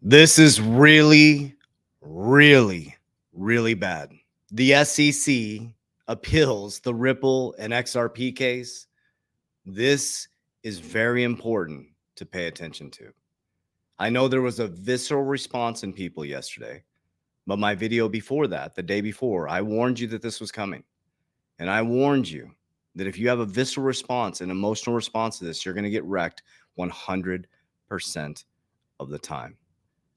This is really, really bad. The SEC appeals the Ripple and XRP case. This is very important to pay attention to. I know there was a visceral response in people yesterday, but my video before that, the day before, I warned you that this was coming. And I warned you that if you have a visceral response, an emotional response to this, you're going to get wrecked 100% of the time.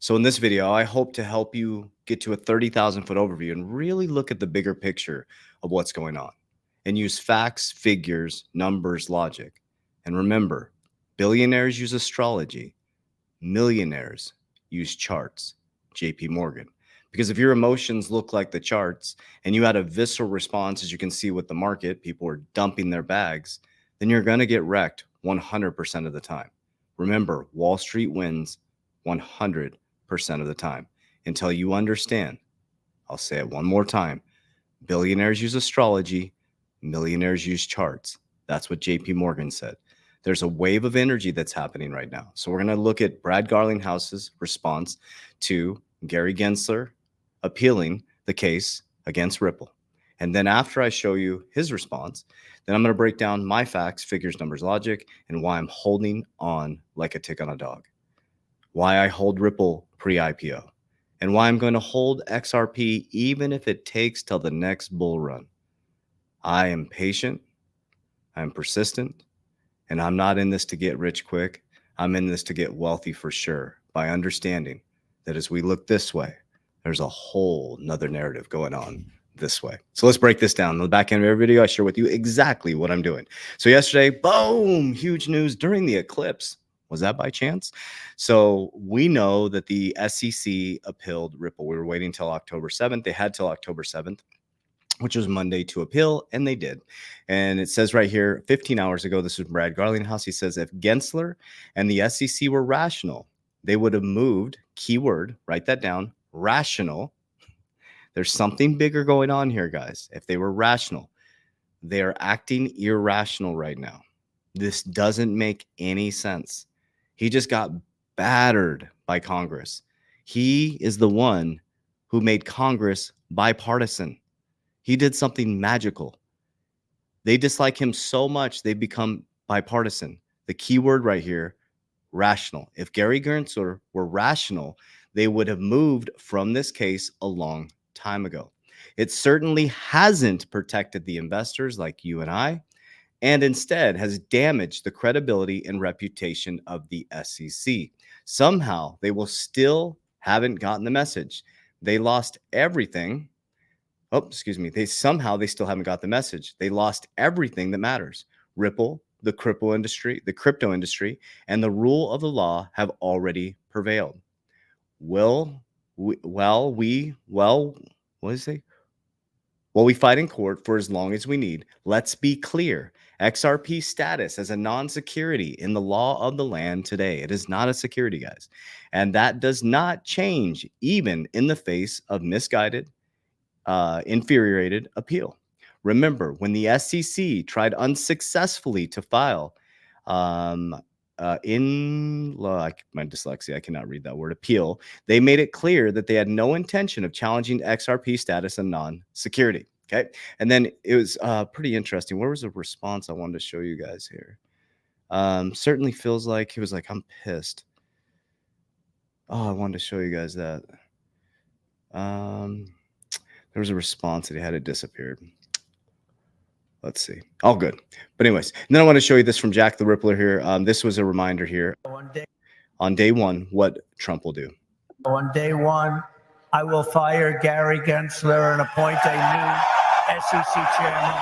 So in this video, I hope to help you get to a 30,000 foot overview and really look at the bigger picture of what's going on and use facts, figures, numbers, logic. And remember, billionaires use astrology, millionaires use charts, JP Morgan. Because if your emotions look like the charts and you had a visceral response, as you can see with the market, people are dumping their bags, then you're going to get wrecked 100% of the time. Remember, Wall Street wins 100% of the time until you understand. I'll say it one more time. Billionaires use astrology, millionaires use charts. That's what JP Morgan said. There's a wave of energy that's happening right now. So we're going to look at Brad Garlinghouse's response to Gary Gensler appealing the case against Ripple. And then after I show you his response, then I'm going to break down my facts, figures, numbers, logic, and why I'm holding on like a tick on a dog. Why I hold Ripple pre-IPO, and why I'm going to hold XRP even if it takes till the next bull run. I am patient, I'm persistent, and I'm not in this to get rich quick. I'm in this to get wealthy for sure, by understanding that as we look this way, there's a whole nother narrative going on this way. So let's break this down. In the back end of every video, I share with you exactly what I'm doing. So yesterday, boom, huge news during the eclipse. Was that by chance? So we know that the SEC appealed Ripple. We were waiting until October 7th. They had till October 7th, which was Monday, to appeal, and they did. And it says right here, 15 hours ago, this was Brad Garlinghouse. He says, if Gensler and the SEC were rational, they would have moved, keyword, write that down, rational. There's something bigger going on here, guys. If they were rational, they are acting irrational right now. This doesn't make any sense. He just got battered by Congress. He is the one who made Congress bipartisan. He did something magical. They dislike him so much, they've become bipartisan. The key word right here, rational. If Gary Gensler were rational, they would have moved from this case a long time ago. It certainly hasn't protected the investors like you and I, and instead has damaged the credibility and reputation of the SEC. Somehow, they will still haven't gotten the message. They lost everything. Oh, excuse me. They still haven't got the message. They lost everything that matters. Ripple, the crypto industry, and the rule of the law have already prevailed. What does it say? Well, we fight in court for as long as we need. Let's be clear. XRP status as a non-security in the law of the land today. It is not a security, guys. And that does not change even in the face of misguided, infuriated appeal. Remember, when the SEC tried unsuccessfully to file my dyslexia, I cannot read that word, appeal, they made it clear that they had no intention of challenging XRP status and non-security. Okay. And then it was pretty interesting. Where was the response I wanted to show you guys here? Certainly feels like he was like, I'm pissed. Oh, I wanted to show you guys that. There was a response that he had, it disappeared. Let's see. All good. But anyways, and then I want to show you this from Jack the Rippler here. This was a reminder here on day one what Trump will do. On day one, I will fire Gary Gensler and appoint a new SEC chairman.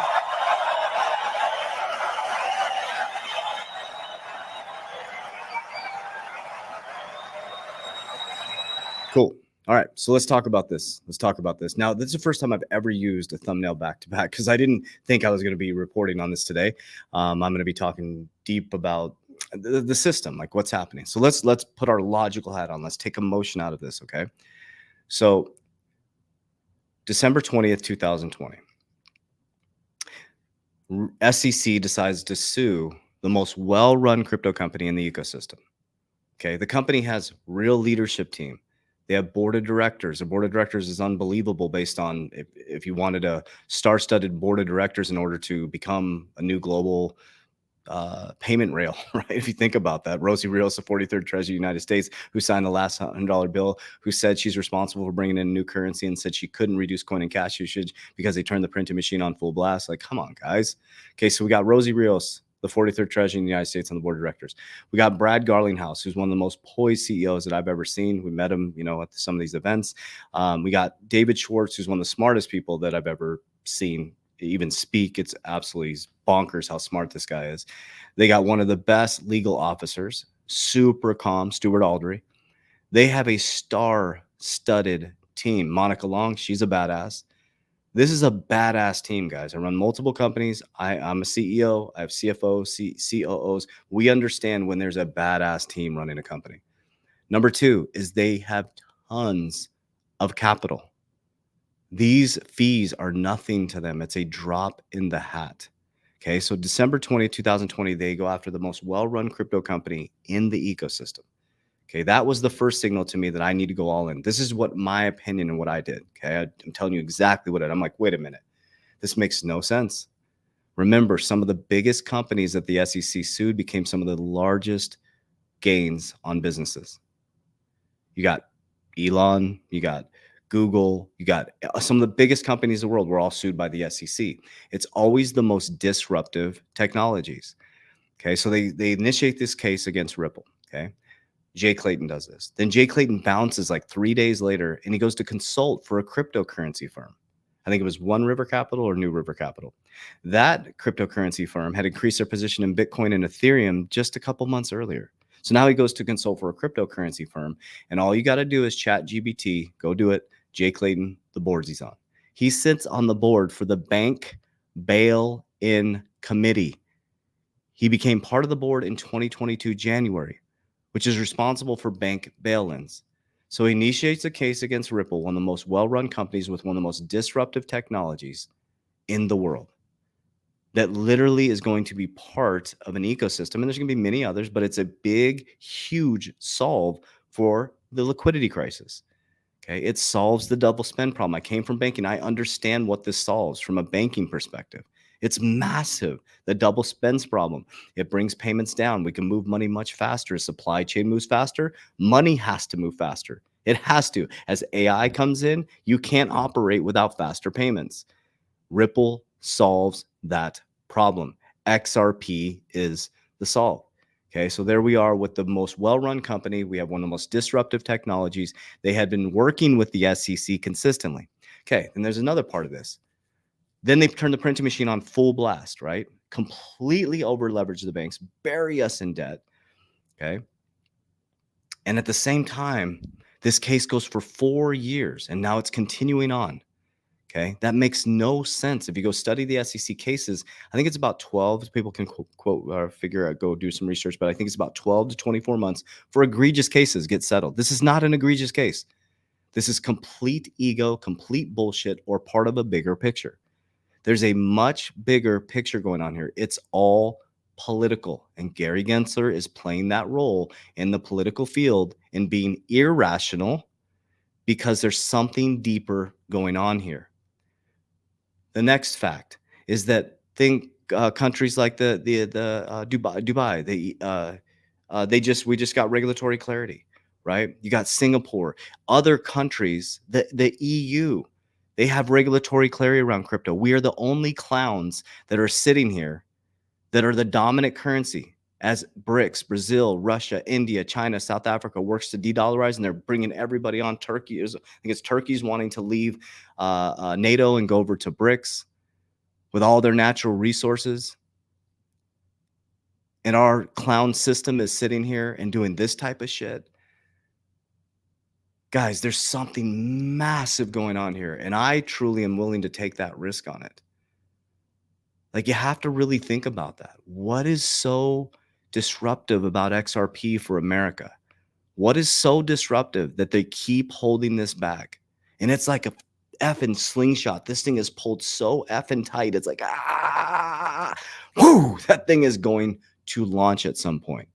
Cool. All right, so let's talk about this. Now, this is the first time I've ever used a thumbnail back to back because I didn't think I was going to be reporting on this today. I'm going to be talking deep about the system, like what's happening. So let's put our logical hat on. Let's take emotion out of this, okay? So December 20th, 2020, SEC decides to sue the most well-run crypto company in the ecosystem. Okay. The company has real leadership team. They have board of directors. The board of directors is unbelievable based on if you wanted a star-studded board of directors in order to become a new global payment rail, right? If you think about that, Rosie Rios, the 43rd Treasurer of the United States, who signed the last $100 bill, who said she's responsible for bringing in new currency and said she couldn't reduce coin and cash usage because they turned the printing machine on full blast. Like, come on, guys. Okay, so we got Rosie Rios, the 43rd Treasurer in the United States, on the board of directors. We got Brad Garlinghouse, who's one of the most poised CEOs that I've ever seen. We met him, at some of these events. We got David Schwartz, who's one of the smartest people that I've ever seen even speak. It's absolutely bonkers how smart this guy is. They got one of the best legal officers, super calm, Stuart Aldry. They have a star-studded team. Monica Long, she's a badass. This is a badass team, guys. I run multiple companies. I'm a CEO. I have CFOs, COOs. We understand when there's a badass team running a company. Number two is they have tons of capital. These fees are nothing to them. It's a drop in the hat. Okay, so December 20th, 2020, they go after the most well-run crypto company in the ecosystem. Okay, that was the first signal to me that I need to go all in. This is what my opinion and what I did. Okay, I'm telling you exactly what I'm like, wait a minute. This makes no sense. Remember, some of the biggest companies that the SEC sued became some of the largest gains on businesses. You got Elon, you got Google, you got some of the biggest companies in the world were all sued by the SEC. It's always the most disruptive technologies. Okay, so they initiate this case against Ripple. Okay, Jay Clayton does this. Then Jay Clayton bounces like 3 days later and he goes to consult for a cryptocurrency firm. I think it was One River Capital or New River Capital. That cryptocurrency firm had increased their position in Bitcoin and Ethereum just a couple months earlier. So now he goes to consult for a cryptocurrency firm. And all you got to do is chat GBT, go do it. Jay Clayton, the boards he's on. He sits on the board for the Bank Bail-In Committee. He became part of the board in 2022 January, which is responsible for bank bail-ins. So he initiates a case against Ripple, one of the most well-run companies with one of the most disruptive technologies in the world, that literally is going to be part of an ecosystem. And there's going to be many others, but it's a big, huge solve for the liquidity crisis. Okay, it solves the double spend problem. I came from banking. I understand what this solves from a banking perspective. It's massive. The double spends problem. It brings payments down. We can move money much faster. As supply chain moves faster, money has to move faster. It has to. As AI comes in, you can't operate without faster payments. Ripple solves that problem. XRP is the solve. Okay, so there we are with the most well-run company. We have one of the most disruptive technologies. They had been working with the SEC consistently. Okay, and there's another part of this. Then they turn the printing machine on full blast, right? Completely over-leverage the banks, bury us in debt. Okay. And at the same time, this case goes for 4 years, and now it's continuing on. Okay, that makes no sense. If you go study the SEC cases, I think it's about 12. People can quote or figure out, go do some research, but I think it's about 12 to 24 months for egregious cases get settled. This is not an egregious case. This is complete ego, complete bullshit, or part of a bigger picture. There's a much bigger picture going on here. It's all political, and Gary Gensler is playing that role in the political field and being irrational because there's something deeper going on here. The next fact is that countries like the Dubai, we just got regulatory clarity, right? You got Singapore, other countries, the EU, they have regulatory clarity around crypto. We are the only clowns that are sitting here that are the dominant currency as BRICS, Brazil, Russia, India, China, South Africa works to de-dollarize, and they're bringing everybody on. I think it's Turkey's wanting to leave NATO and go over to BRICS with all their natural resources. And our clown system is sitting here and doing this type of shit. Guys, there's something massive going on here, and I truly am willing to take that risk on it. Like, you have to really think about that. What is so disruptive about XRP for America? What is so disruptive that they keep holding this back? And it's like a effing slingshot. This thing is pulled so effing tight. It's like, whoo, that thing is going to launch at some point.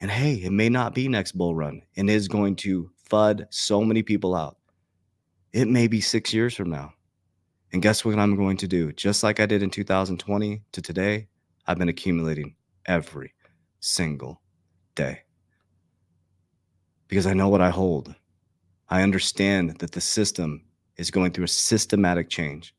And hey, it may not be next bull run and is going to FUD so many people out. It may be 6 years from now. And guess what I'm going to do? Just like I did in 2020 to today, I've been accumulating every single day because I know what I hold. I understand that the system is going through a systematic change.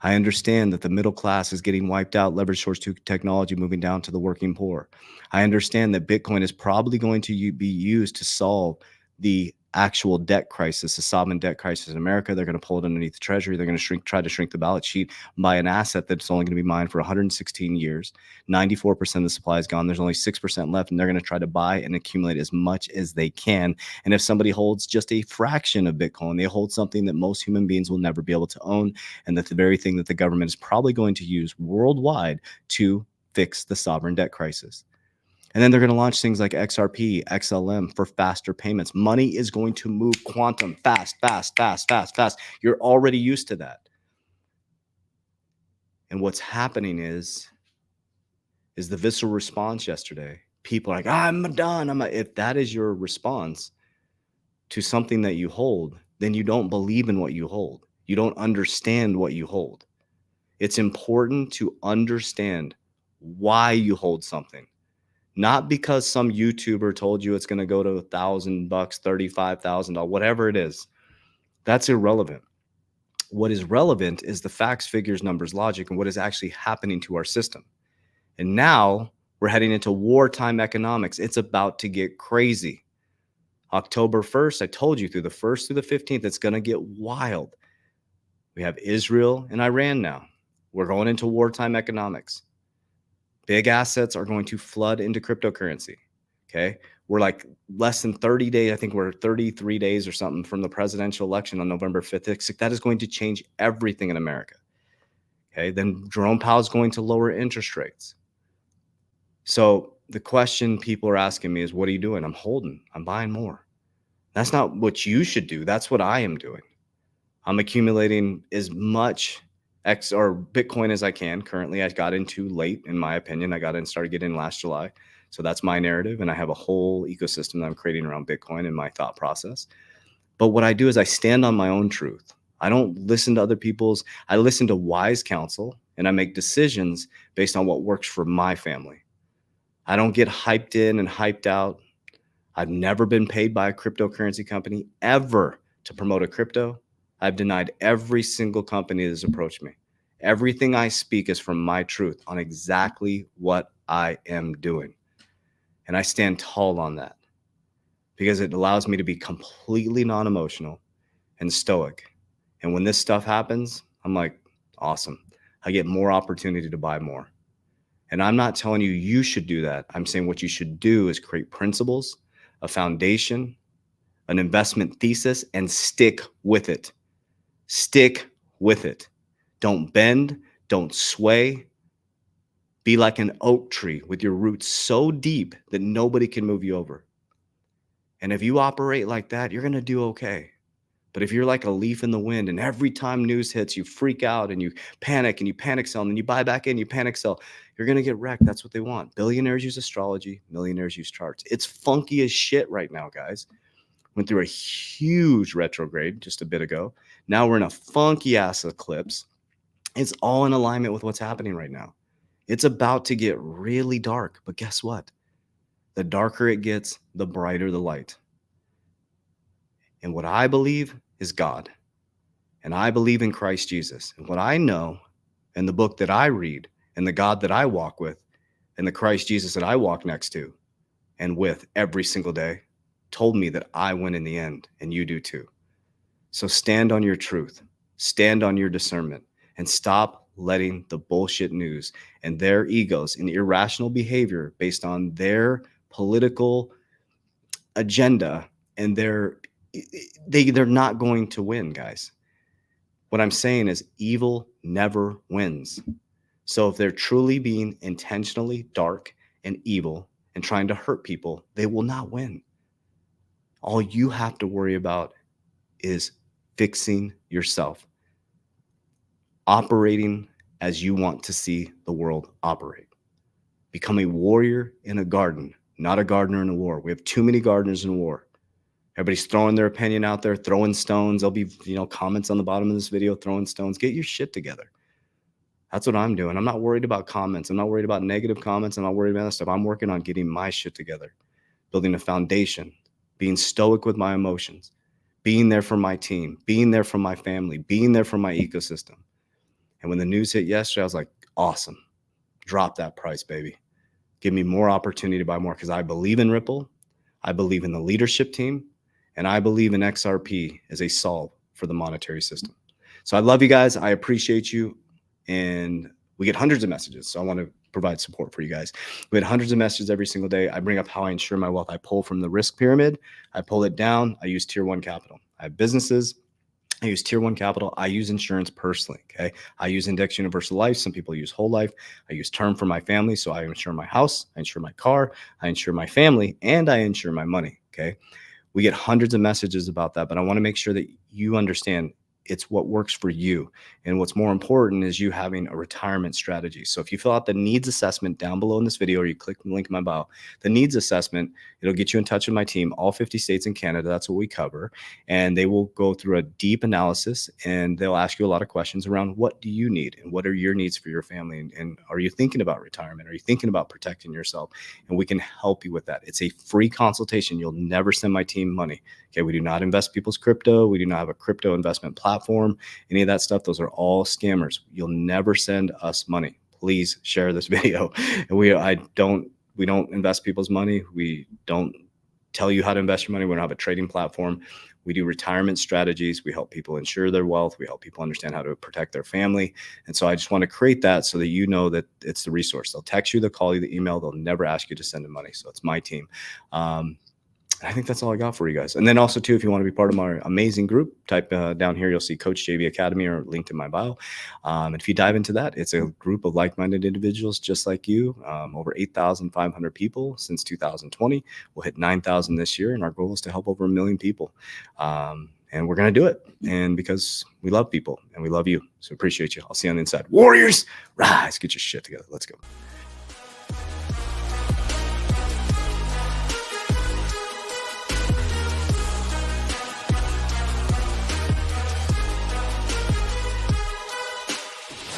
I understand that the middle class is getting wiped out, leveraged towards technology, moving down to the working poor. I understand that Bitcoin is probably going to be used to solve the actual debt crisis, the sovereign debt crisis in America. They're going to pull it underneath the treasury. They're going to try to shrink the balance sheet, buy an asset that's only going to be mined for 116 years. 94% of the supply is gone. There's only 6% left, and they're going to try to buy and accumulate as much as they can. And if somebody holds just a fraction of Bitcoin, they hold something that most human beings will never be able to own, and that's the very thing that the government is probably going to use worldwide to fix the sovereign debt crisis. And then they're going to launch things like XRP, XLM for faster payments. Money is going to move quantum fast. You're already used to that. And what's happening is the visceral response yesterday. People are like, I'm done. If that is your response to something that you hold, then you don't believe in what you hold. You don't understand what you hold. It's important to understand why you hold something. Not because some YouTuber told you it's going to go to $1,000, $35,000, whatever it is. That's irrelevant. What is relevant is the facts, figures, numbers, logic, and what is actually happening to our system. And now we're heading into wartime economics. It's about to get crazy. October 1st, I told you, through the 1st through the 15th, it's going to get wild. We have Israel and Iran now. We're going into wartime economics. Big assets are going to flood into cryptocurrency. Okay. We're like less than 30 days. I think we're 33 days or something from the presidential election on November 5th. That is going to change everything in America. Okay. Then Jerome Powell is going to lower interest rates. So the question people are asking me is, what are you doing? I'm holding. I'm buying more. That's not what you should do. That's what I am doing. I'm accumulating as much Bitcoin as I can. Currently, I got into late, in my opinion. I got in, started getting in last July. So that's my narrative. And I have a whole ecosystem that I'm creating around Bitcoin and my thought process. But what I do is I stand on my own truth. I don't listen to other people's. I listen to wise counsel, and I make decisions based on what works for my family. I don't get hyped in and hyped out. I've never been paid by a cryptocurrency company ever to promote a crypto. I've denied every single company that has approached me. Everything I speak is from my truth on exactly what I am doing. And I stand tall on that because it allows me to be completely non-emotional and stoic. And when this stuff happens, I'm like, awesome. I get more opportunity to buy more. And I'm not telling you you should do that. I'm saying what you should do is create principles, a foundation, an investment thesis, and stick with it. Stick with it. Don't bend, don't sway. Be like an oak tree with your roots so deep that nobody can move you over. And if you operate like that, you're going to do okay. But if you're like a leaf in the wind and every time news hits, you freak out and you panic sell, and then you buy back in, you panic sell, you're going to get wrecked. That's what they want. Billionaires use astrology. Millionaires use charts. It's funky as shit right now, guys. Went through a huge retrograde just a bit ago. Now we're in a funky ass eclipse. It's all in alignment with what's happening right now. It's about to get really dark. But guess what? The darker it gets, the brighter the light. And what I believe is God. And I believe in Christ Jesus. And what I know and the book that I read and the God that I walk with and the Christ Jesus that I walk next to and with every single day told me that I win in the end, and you do too. So stand on your truth, stand on your discernment, and stop letting the bullshit news and their egos and irrational behavior based on their political agenda and they're not going to win, guys. What I'm saying is evil never wins. So if they're truly being intentionally dark and evil and trying to hurt people, they will not win. All you have to worry about is fixing yourself, operating as you want to see the world operate. Become a warrior in a garden, not a gardener in a war. We have too many gardeners in a war. Everybody's throwing their opinion out there, throwing stones. There'll be, comments on the bottom of this video, throwing stones. Get your shit together. That's what I'm doing. I'm not worried about comments. I'm not worried about negative comments. I'm not worried about that stuff. I'm working on getting my shit together, building a foundation, being stoic with my emotions, being there for my team, being there for my family, being there for my ecosystem. And when the news hit yesterday, I was like, awesome. Drop that price, baby. Give me more opportunity to buy more, because I believe in Ripple. I believe in the leadership team, and I believe in XRP as a solve for the monetary system. So I love you guys. I appreciate you. And we get hundreds of messages. So I want to provide support for you guys. We had hundreds of messages every single day. I bring up how I insure my wealth. I pull from the risk pyramid. I pull it down. I use tier 1 capital. I have businesses. I use tier 1 capital. I use insurance personally. Okay. I use index universal life. Some people use whole life. I use term for my family. So I insure my house. I insure my car. I insure my family, and I insure my money. Okay. We get hundreds of messages about that, but I want to make sure that you understand it's what works for you. And what's more important is you having a retirement strategy. So if you fill out the needs assessment down below in this video, or you click the link in my bio, the needs assessment, it'll get you in touch with my team, all 50 states in Canada. That's what we cover. And they will go through a deep analysis, and they'll ask you a lot of questions around what do you need and what are your needs for your family? And are you thinking about retirement? Are you thinking about protecting yourself? And we can help you with that. It's a free consultation. You'll never send my team money. Okay. We do not invest people's crypto. We do not have a crypto investment platform, any of that stuff. Those are all scammers. You'll never send us money. Please share this video. And we don't invest people's money. We don't tell you how to invest your money. We don't have a trading platform. We do retirement strategies. We help people insure their wealth. We help people understand how to protect their family. And so I just want to create that so that you know that it's the resource. They'll text you, they'll call you, the email. They'll never ask you to send them money. So it's my team. I think that's all I got for you guys. And then also too, if you want to be part of my amazing group, type down here, you'll see Coach JV Academy, or linked in my bio. And if you dive into that, it's a group of like-minded individuals just like you, over 8,500 people since 2020. We'll hit 9,000 this year. And our goal is to help over 1 million people. And we're going to do it. And because we love people and we love you. So appreciate you. I'll see you on the inside. Warriors, rise, get your shit together. Let's go.